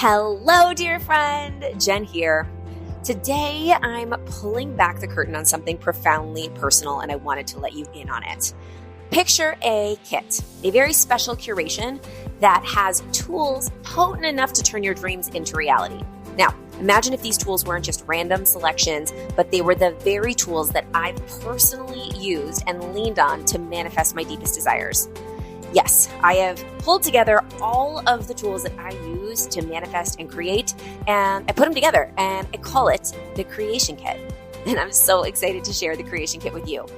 Hello, dear friend. Jen here. Today, I'm pulling back the curtain on something profoundly personal, and I wanted to let you in on it. Picture a kit, a very special curation that has tools potent enough to turn your dreams into reality. Now, imagine if these tools weren't just random selections, but they were the very tools that I've personally used and leaned on to manifest my deepest desires. Yes, I have pulled together all of the tools that I use to manifest and create, and I put them together, and I call it the Creation Kit. And I'm so excited to share the Creation Kit with you.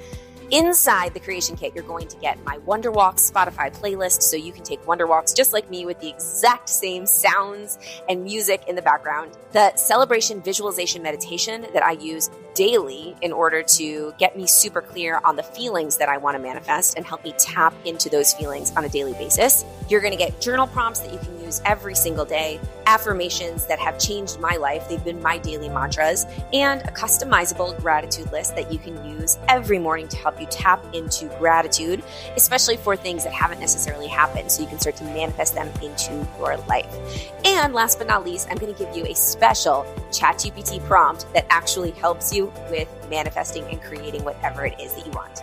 Inside the Creation Kit, you're going to get my Wonder Walks Spotify playlist, so you can take Wonder Walks just like me with the exact same sounds and music in the background. The celebration visualization meditation that I use daily in order to get me super clear on the feelings that I want to manifest and help me tap into those feelings on a daily basis. You're going to get journal prompts that you can use every single day, affirmations that have changed my life. They've been my daily mantras, and a customizable gratitude list that you can use every morning to help you tap into gratitude, especially for things that haven't necessarily happened, so you can start to manifest them into your life. And last but not least, I'm going to give you a special ChatGPT prompt that actually helps you with manifesting and creating whatever it is that you want.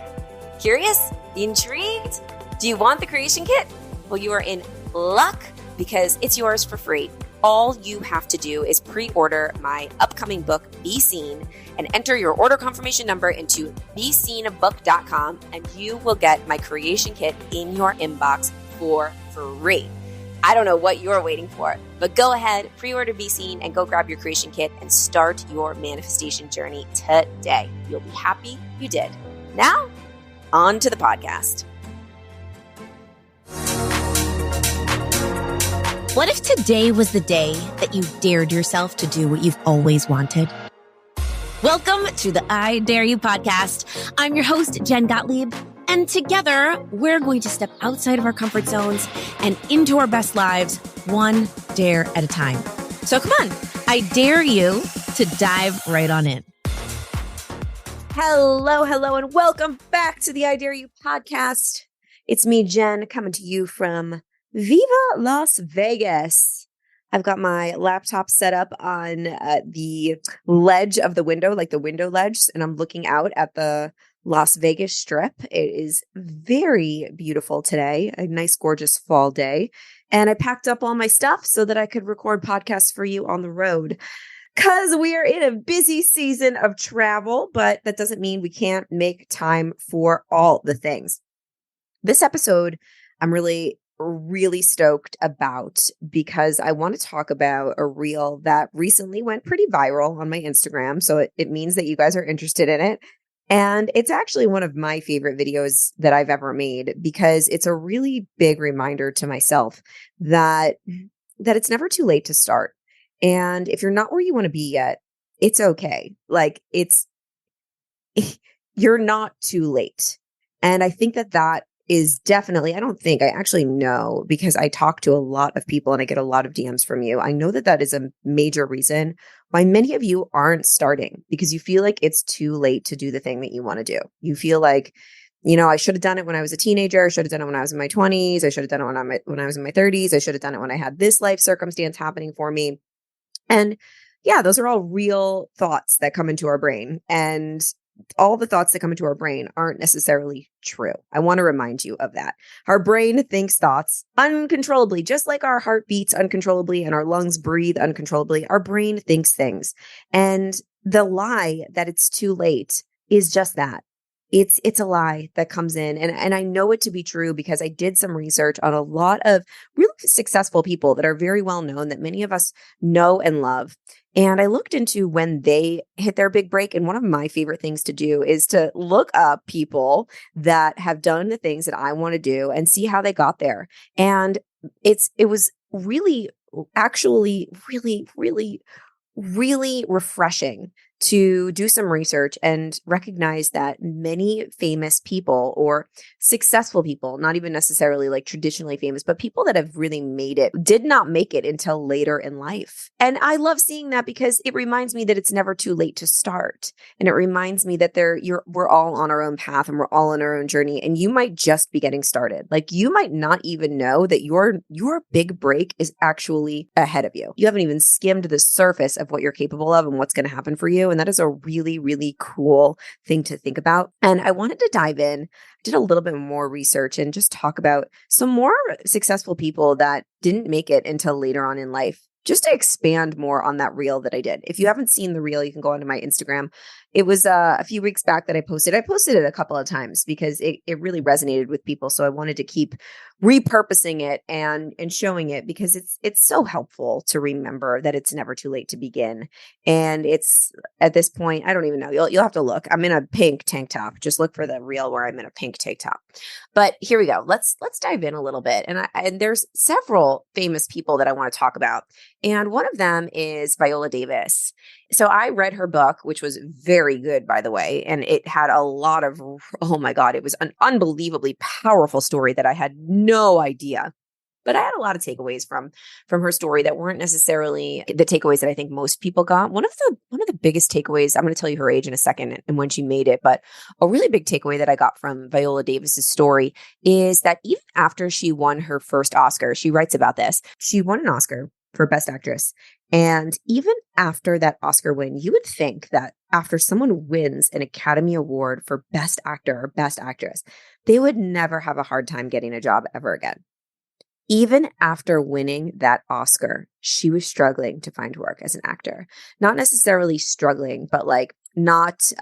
Curious? Intrigued? Do you want the Creation Kit? Well, you are in luck because it's yours for free. All you have to do is pre-order my upcoming book, Be Seen, and enter your order confirmation number into beseenbook.com, and you will get my Creation Kit in your inbox for free. I don't know what you're waiting for, but go ahead, pre-order Be Seen, and go grab your Creation Kit and start your manifestation journey today. You'll be happy you did. Now, on to the podcast. What if today was the day that you dared yourself to do what you've always wanted? Welcome to the I Dare You podcast. I'm your host, Jen Gottlieb, and together we're going to step outside of our comfort zones and into our best lives, one dare at a time. So come on, I dare you to dive right on in. Hello, and welcome back to the I Dare You podcast. It's me, Jen, coming to you from Viva Las Vegas. I've got my laptop set up on the ledge of the window, like the window ledge, and I'm looking out at the Las Vegas Strip. It is very beautiful today, a nice, gorgeous fall day. And I packed up all my stuff so that I could record podcasts for you on the road. Because we are in a busy season of travel, but that doesn't mean we can't make time for all the things. This episode, I'm really stoked about because I want to talk about a reel that recently went pretty viral on my Instagram. So it means that you guys are interested in it. And it's actually one of my favorite videos that I've ever made because it's a really big reminder to myself that it's never too late to start. And if you're not where you want to be yet, it's okay. Like you're not too late. And I think that is definitely, I actually know because I talk to a lot of people and I get a lot of DMs from you. I know that is a major reason why many of you aren't starting because you feel like it's too late to do the thing that you want to do. You feel like, I should have done it when I was a teenager. I should have done it when I was in my 20s. I should have done it when I was in my 30s. I should have done it when I had this life circumstance happening for me. And yeah, those are all real thoughts that come into our brain. And all the thoughts that come into our brain aren't necessarily true. I want to remind you of that. Our brain thinks thoughts uncontrollably, just like our heart beats uncontrollably and our lungs breathe uncontrollably. Our brain thinks things. And the lie that it's too late is just that. It's a lie that comes in. And I know it to be true because I did some research on a lot of really successful people that are very well known that many of us know and love. And I looked into when they hit their big break. And one of my favorite things to do is to look up people that have done the things that I want to do and see how they got there. And it was really, actually, really, really, really refreshing to do some research and recognize that many famous people or successful people, not even necessarily like traditionally famous, but people that have really made it, did not make it until later in life. And I love seeing that because it reminds me that it's never too late to start. And it reminds me that we're all on our own path and we're all on our own journey. And you might just be getting started. Like you might not even know that your big break is actually ahead of you. You haven't even skimmed the surface of what you're capable of and what's going to happen for you. And that is a really, really cool thing to think about. And I wanted to dive in, did a little bit more research and just talk about some more successful people that didn't make it until later on in life, just to expand more on that reel that I did. If you haven't seen the reel, you can go onto my Instagram. It was a few weeks back that I posted. I posted it a couple of times because it really resonated with people. So I wanted to keep repurposing it and showing it because it's so helpful to remember that it's never too late to begin. And it's at this point, I don't even know. You'll have to look. I'm in a pink tank top. Just look for the reel where I'm in a pink tank top. But here we go. Let's dive in a little bit. And there's several famous people that I want to talk about. And one of them is Viola Davis. So I read her book, which was very good, by the way. And it had a lot of, oh my God, it was an unbelievably powerful story that I had no idea. But I had a lot of takeaways from her story that weren't necessarily the takeaways that I think most people got. One of the biggest takeaways, I'm going to tell you her age in a second and when she made it, but a really big takeaway that I got from Viola Davis's story is that even after she won her first Oscar, she writes about this. She won an Oscar for Best Actress. And even after that Oscar win, you would think that after someone wins an Academy Award for Best Actor or Best Actress, they would never have a hard time getting a job ever again. Even after winning that Oscar, she was struggling to find work as an actor. Not necessarily struggling, but like not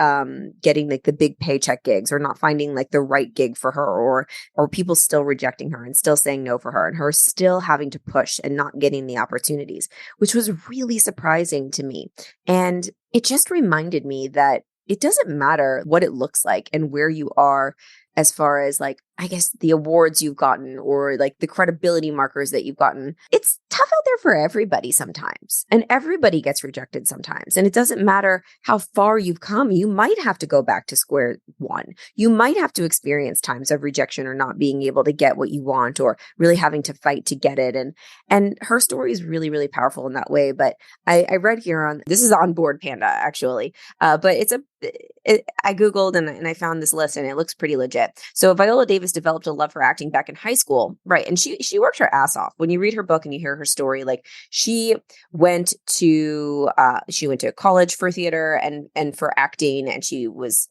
getting like the big paycheck gigs or not finding like the right gig for her or people still rejecting her and still saying no for her and her still having to push and not getting the opportunities, which was really surprising to me. And it just reminded me that it doesn't matter what it looks like and where you are as far as like, I guess the awards you've gotten or like the credibility markers that you've gotten. It's tough out there for everybody sometimes. And everybody gets rejected sometimes. And it doesn't matter how far you've come. You might have to go back to square one. You might have to experience times of rejection or not being able to get what you want or really having to fight to get it. And her story is really, really powerful in that way. But I read here on, this is on Board Panda actually, but I Googled and I found this list and it looks pretty legit. So Viola Davis developed a love for acting back in high school. Right. And she worked her ass off. When you read her book and you hear her story, like she went to college for theater and for acting. And she was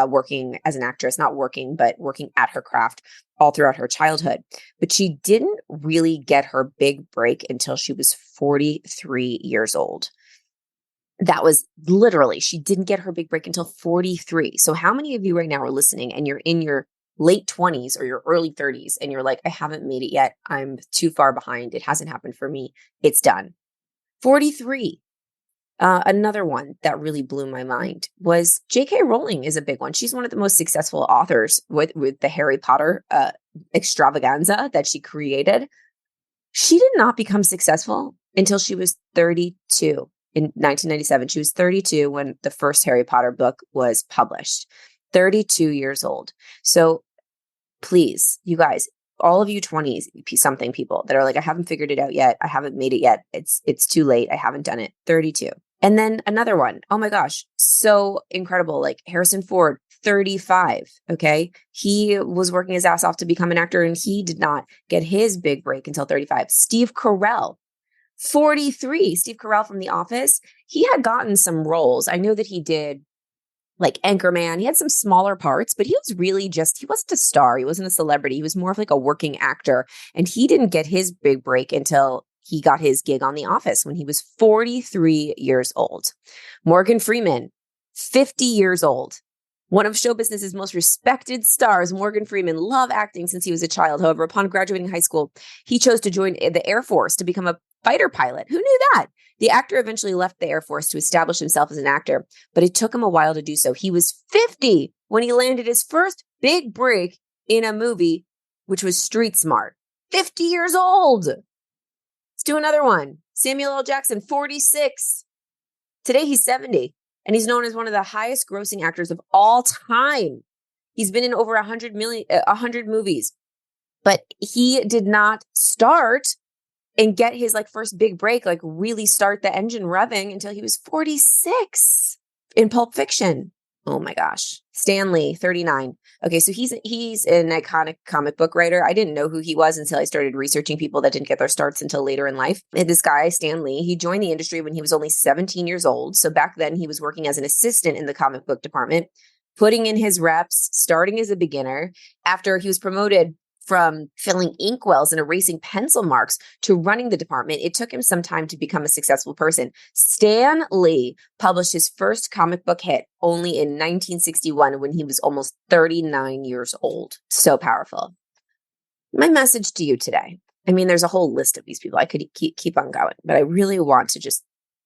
working as an actress, not working, but working at her craft all throughout her childhood. But she didn't really get her big break until she was 43 years old. That was literally, she didn't get her big break until 43. So how many of you right now are listening and you're in your late 20s or your early 30s and you're like, I haven't made it yet. I'm too far behind. It hasn't happened for me. It's done. 43. Another one that really blew my mind was J.K. Rowling is a big one. She's one of the most successful authors with the Harry Potter extravaganza that she created. She did not become successful until she was 32. In 1997, she was 32 when the first Harry Potter book was published. 32 years old. So please, you guys, all of you 20-something people that are like, I haven't figured it out yet. I haven't made it yet. It's too late. I haven't done it. 32. And then another one. Oh my gosh. So incredible. Like Harrison Ford, 35. Okay. He was working his ass off to become an actor and he did not get his big break until 35. Steve Carell, 43. Steve Carell from The Office. He had gotten some roles. I know that he did like Anchorman. He had some smaller parts, but he was really he wasn't a star. He wasn't a celebrity. He was more of like a working actor. And he didn't get his big break until he got his gig on The Office when he was 43 years old. Morgan Freeman, 50 years old. One of show business's most respected stars, Morgan Freeman, loved acting since he was a child. However, upon graduating high school, he chose to join the Air Force to become a fighter pilot. Who knew that? The actor eventually left the Air Force to establish himself as an actor, but it took him a while to do so. He was 50 when he landed his first big break in a movie, which was Street Smart. 50 years old. Let's do another one. Samuel L. Jackson, 46. Today he's 70. And he's known as one of the highest grossing actors of all time. He's been in over 100 movies, but he did not start and get his like first big break, like really start the engine revving until he was 46 in Pulp Fiction. Oh my gosh. Stan Lee, 39. Okay, so he's an iconic comic book writer. I didn't know who he was until I started researching people that didn't get their starts until later in life. And this guy, Stan Lee, he joined the industry when he was only 17 years old. So back then he was working as an assistant in the comic book department, putting in his reps, starting as a beginner. After he was promoted from filling inkwells and erasing pencil marks to running the department, it took him some time to become a successful person. Stan Lee published his first comic book hit only in 1961 when he was almost 39 years old. So powerful. My message to you today, I mean, there's a whole list of these people. I could keep on going, but I really want to just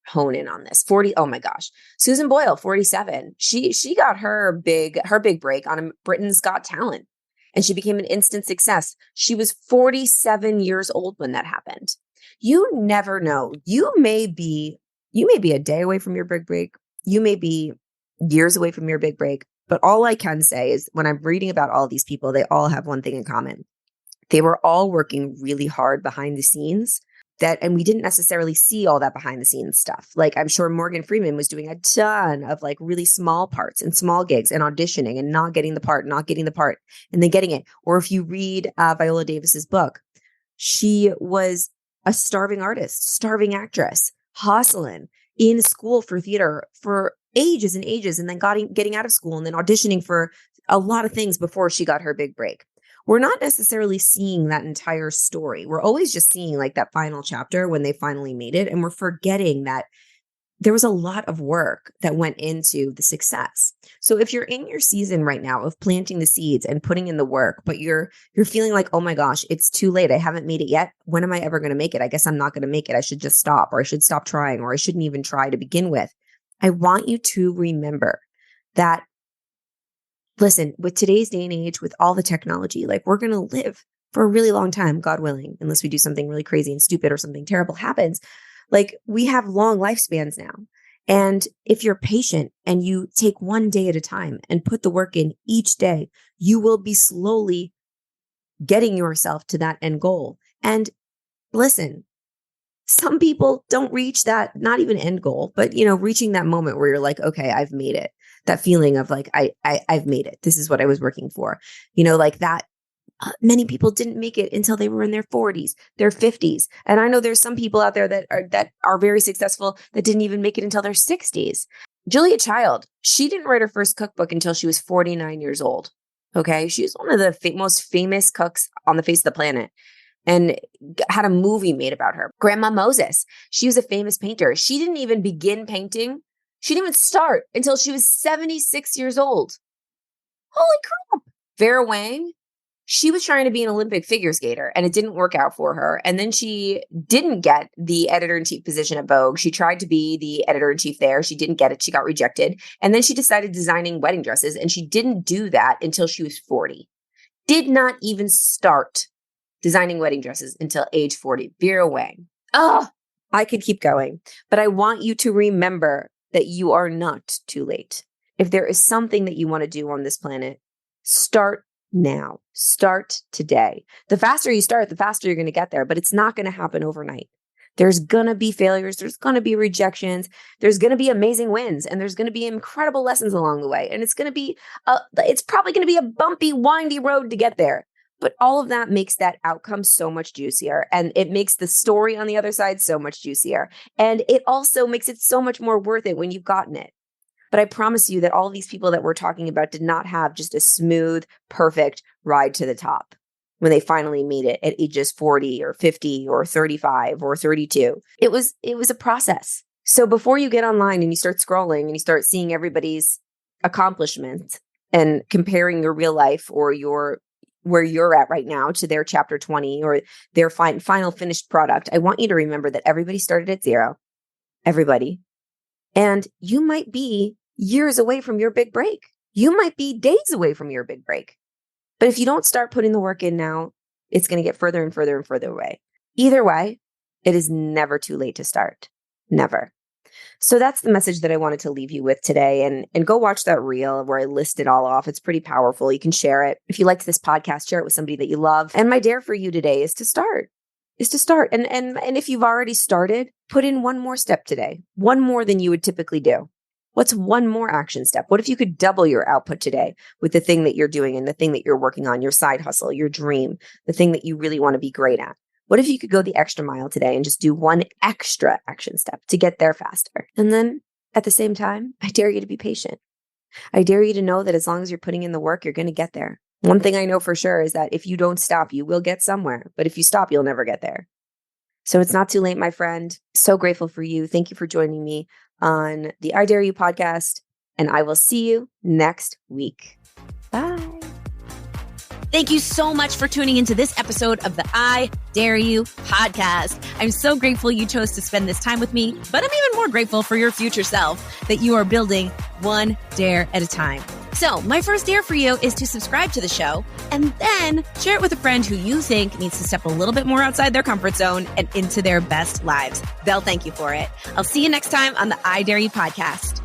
hone in on this. 40, oh my gosh. Susan Boyle, 47. She got her big break on Britain's Got Talent. And she became an instant success. She was 47 years old when that happened. You never know. You may be a day away from your big break. You may be years away from your big break. But all I can say is when I'm reading about all these people, they all have one thing in common. They were all working really hard behind the scenes and we didn't necessarily see all that behind the scenes stuff. Like I'm sure Morgan Freeman was doing a ton of like really small parts and small gigs and auditioning and not getting the part, and then getting it. Or if you read Viola Davis's book, she was a starving artist, starving actress, hustling in school for theater for ages and ages, and then getting out of school and then auditioning for a lot of things before she got her big break. We're not necessarily seeing that entire story. We're always just seeing like that final chapter when they finally made it. And we're forgetting that there was a lot of work that went into the success. So if you're in your season right now of planting the seeds and putting in the work, but you're feeling like, oh my gosh, it's too late. I haven't made it yet. When am I ever going to make it? I guess I'm not going to make it. I should just stop, or I should stop trying, or I shouldn't even try to begin with. I want you to remember that, listen, with today's day and age, with all the technology, like we're going to live for a really long time, God willing, unless we do something really crazy and stupid or something terrible happens. Like we have long lifespans now. And if you're patient and you take one day at a time and put the work in each day, you will be slowly getting yourself to that end goal. And listen, some people don't reach that, not even end goal, but reaching that moment where you're like, okay, I've made it. That feeling of like, I've made it. This is what I was working for. Like that. Many people didn't make it until they were in their 40s, their 50s. And I know there's some people out there that are very successful that didn't even make it until their 60s. Julia Child, she didn't write her first cookbook until she was 49 years old. Okay. She was one of the most famous cooks on the face of the planet and had a movie made about her. Grandma Moses, she was a famous painter. She didn't even begin painting. She didn't even start until she was 76 years old. Holy crap. Vera Wang, she was trying to be an Olympic figure skater and it didn't work out for her. And then she didn't get the editor-in-chief position at Vogue. She tried to be the editor-in-chief there. She didn't get it. She got rejected. And then she decided designing wedding dresses. And she didn't do that until she was 40. Did not even start designing wedding dresses until age 40. Vera Wang. Oh, I could keep going. But I want you to remember that you are not too late. If there is something that you want to do on this planet, start now. Start today. The faster you start, the faster you're going to get there, but it's not going to happen overnight. There's going to be failures. There's going to be rejections. There's going to be amazing wins, and there's going to be incredible lessons along the way. And it's probably going to be a bumpy, windy road to get there. But all of that makes that outcome so much juicier, and it makes the story on the other side so much juicier. And it also makes it so much more worth it when you've gotten it. But I promise you that all these people that we're talking about did not have just a smooth, perfect ride to the top when they finally made it at ages 40 or 50 or 35 or 32. It was a process. So before you get online and you start scrolling and you start seeing everybody's accomplishments and comparing your real life or where you're at right now to their chapter 20 or their final finished product, I want you to remember that everybody started at zero. Everybody. And you might be years away from your big break. You might be days away from your big break. But if you don't start putting the work in now, it's going to get further and further and further away. Either way, it is never too late to start. Never. So that's the message that I wanted to leave you with today. And go watch that reel where I list it all off. It's pretty powerful. You can share it. If you liked this podcast, share it with somebody that you love. And my dare for you today is to start. And if you've already started, put in one more step today, one more than you would typically do. What's one more action step? What if you could double your output today with the thing that you're doing and the thing that you're working on, your side hustle, your dream, the thing that you really want to be great at? What if you could go the extra mile today and just do one extra action step to get there faster? And then at the same time, I dare you to be patient. I dare you to know that as long as you're putting in the work, you're going to get there. One thing I know for sure is that if you don't stop, you will get somewhere. But if you stop, you'll never get there. So it's not too late, my friend. So grateful for you. Thank you for joining me on the I Dare You podcast. And I will see you next week. Bye. Thank you so much for tuning into this episode of the I Dare You podcast. I'm so grateful you chose to spend this time with me, but I'm even more grateful for your future self that you are building one dare at a time. So my first dare for you is to subscribe to the show and then share it with a friend who you think needs to step a little bit more outside their comfort zone and into their best lives. They'll thank you for it. I'll see you next time on the I Dare You podcast.